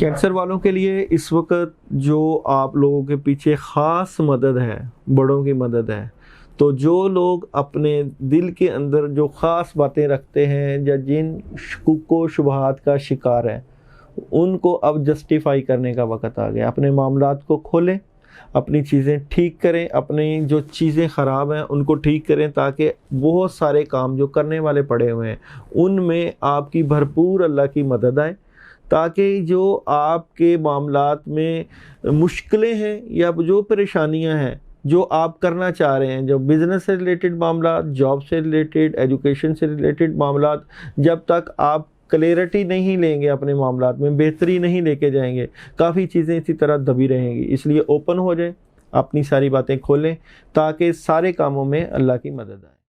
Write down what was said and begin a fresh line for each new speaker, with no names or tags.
Cancer والوں کے لیے اس وقت جو آپ لوگوں کے پیچھے خاص مدد ہے، بڑوں کی مدد ہے، تو جو لوگ اپنے دل کے اندر جو خاص باتیں رکھتے ہیں یا جن شکوک و شبہات کا شکار ہیں، ان کو اب جسٹیفائی کرنے کا وقت آ گیا۔ اپنے معاملات کو کھولیں، اپنی چیزیں ٹھیک کریں، اپنی جو چیزیں خراب ہیں ان کو ٹھیک کریں، تاکہ بہت سارے کام جو کرنے والے پڑے ہوئے ہیں ان میں آپ کی بھرپور اللہ کی مدد آئے، تاکہ جو آپ کے معاملات میں مشکلیں ہیں یا جو پریشانیاں ہیں جو آپ کرنا چاہ رہے ہیں، جو بزنس سے ریلیٹڈ معاملات، جاب سے ریلیٹڈ، ایجوکیشن سے ریلیٹڈ معاملات، جب تک آپ کلیئرٹی نہیں لیں گے اپنے معاملات میں، بہتری نہیں لے کے جائیں گے، کافی چیزیں اسی طرح دبی رہیں گی۔ اس لیے اوپن ہو جائیں، اپنی ساری باتیں کھولیں، تاکہ سارے کاموں میں اللہ کی مدد آئے۔